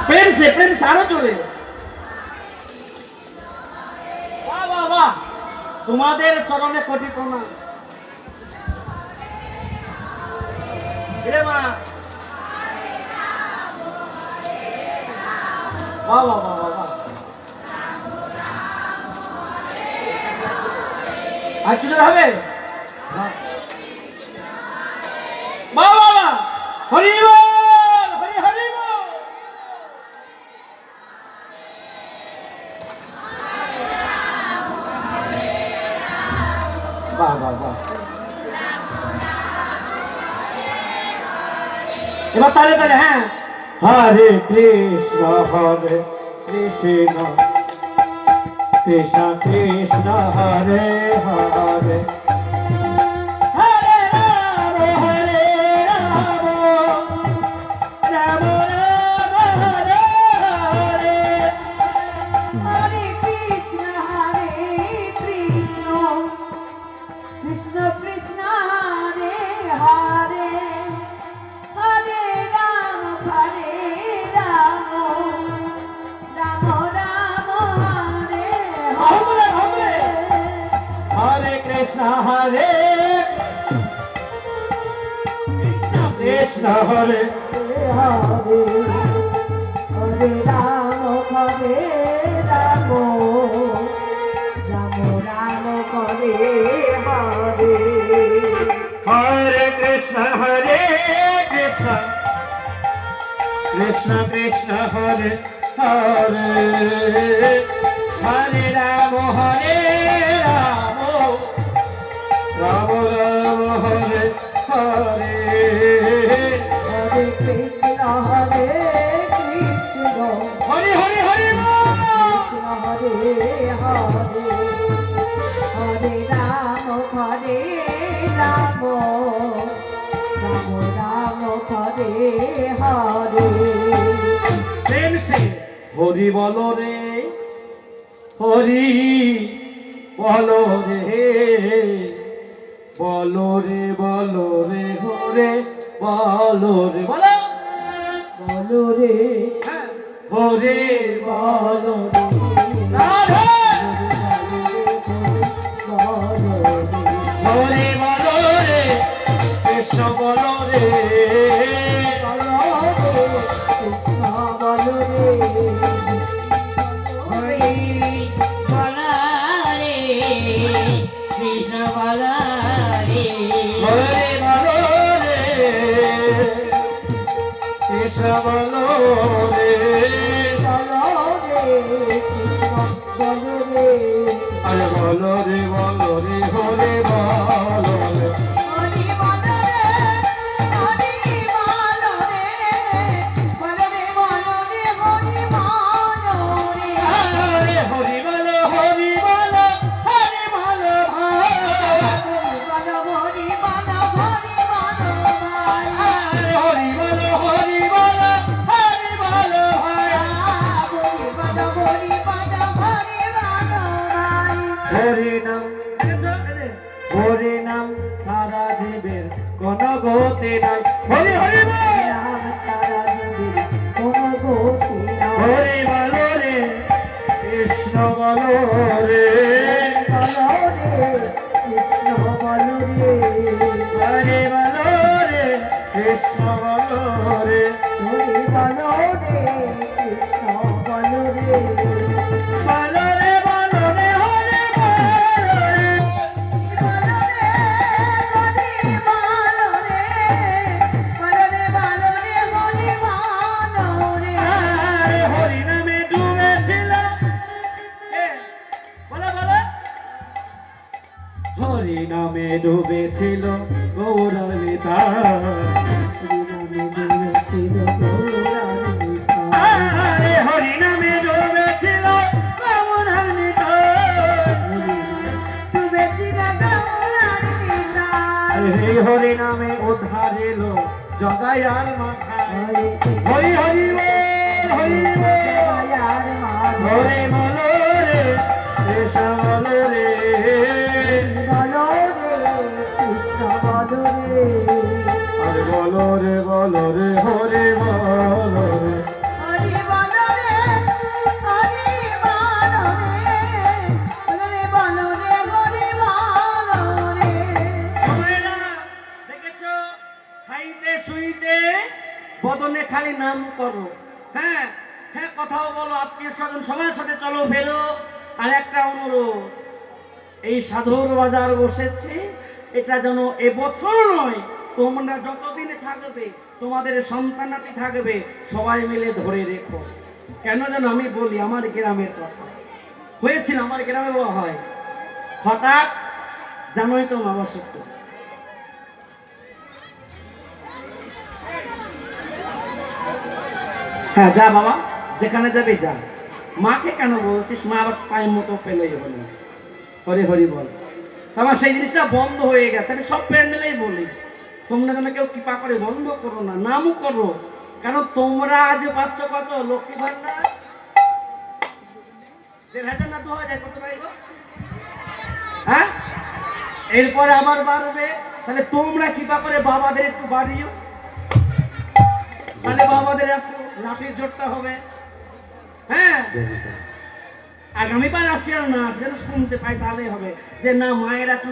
প্রেম সারা চলে। বাহ বাহ বাহ, তোমাদের চরণে কোটি প্রণাম। রে মা, বাহ বাহ বাহ বাহ বাহ। আর কি হবে? বাহ বাহ বাহ, হরি বল, হরি হরি বল। বাহ বাহ বাহ। এবার তালে তালে, হ্যাঁ। হরে কৃষ্ণ হরে কৃষ্ণ কৃষ্ণ কৃষ্ণ হরে হরে, হরে রাম হরে রাম, রাম রাম হরে হরে। হরে কৃষ্ণ কৃষ্ণ কৃষ্ণ হরে হরে, হরে রাম রাম রাম হরে হরে হরে। হরে কৃষ্ণ হরে কৃষ্ণ কৃষ্ণ হরে হরে হরে রাম হরে রাম, রাম রাম হরে হরে। হরে কৃষ্ণ হরে কৃষ্ণ কৃষ্ণ কৃষ্ণ হরে হরে, হরে রাম রাম রাম হরে হরে। হরে কৃষ্ণ কৃষ্ণ হরি হরি হরি কৃষ্ণ হরে হরে, হরে রাম রাম রাম হরে হরে। প্রেম সে হরি বলো রে, হরি বলো রে, বলো রে বলো রে হরে বলো রে, বলো বলো রে হ্যাঁ, হরে বলো রে রাধে, হরে বলো রে, কৃষ্ণ বলো রে, কৃষ্ণ বলো রে, হরি বলো রে, কৃষ্ণ বলো রে, হরে বলো রে, কৃষ্ণ বলো রে, আরে বলো রে বলো রে হরে বলো রে, আরে হরি বলো হরি বলো হরি বলো ভাই, আরে হরি বলো হরি বলো হরি বলো ভাই। হরি নাম, হরি নাম সারা জীবের কোন গতি নাই, হরি হরি বল, হরি বলো রে, কৃষ্ণ বলো রে, হরি বলো রে, কৃষ্ণ বলো রে, বলো রে বলো রে হরি বলো রে, আরে হরি নামে ডুবেছিল, বলো বলো, হরি নামে ডুবেছিল গৌরলিতা, আরে হরি নামে ডুবেছিল গৌরলিতা, এই হরি নামে উদ্ধার এলো জগায়ার মাথায়, হরি হরি বল হরি বল, হরে বলো রে, কৃষ্ণ বলো রে, আরে বলো রে হরে বলো রে, হরি বদনে খালি নাম করো, হ্যাঁ হ্যাঁ কথাও বলো, আত্মীয় স্বজন সবার সাথে চলো ফেরো। আর একটা অনুরোধ, এই সাধুর বাজার বসেছে, এটা যেন এবছর নয়, তোমরা যতদিনে থাকবে, তোমাদের সন্তানাটি থাকবে, সবাই মিলে ধরে রেখো। কেন যেন আমি বলি, আমার গ্রামের কথা হয়েছিল, আমার গ্রামে বলা হয়, হঠাৎ জানোই তো বাবা সত্য, হ্যাঁ যা বাবা, যেখানে যাবে যা। মাকে কেন বলছিস? মা আবার টাইম মতো পেলেই হলো। হরি হরি বল। আমার সেই জিনিসটা বন্ধ হয়ে গেছে। আমি সব প্যান্ডেলেই বলি, তোমরা যেন কেউ কৃপা করে বন্ধ করো না, নামও করো। কেন তোমরা আজ পাচ্ছ কত? লক্ষ্মী ভান্ডার 1,500 না 2,000 কত পাইব? হ্যাঁ, এরপরে আবার বাড়বে। তাহলে তোমরা কৃপা করে বাবাদের একটু বাড়িও, তাহলে বাবাদের একটু লাঠির জোরটা হবে। হ্যাঁ, আগামীবার আসি আর না আসি, যেন শুনতে পাই, তাহলেই হবে যে না মায়েরা একটু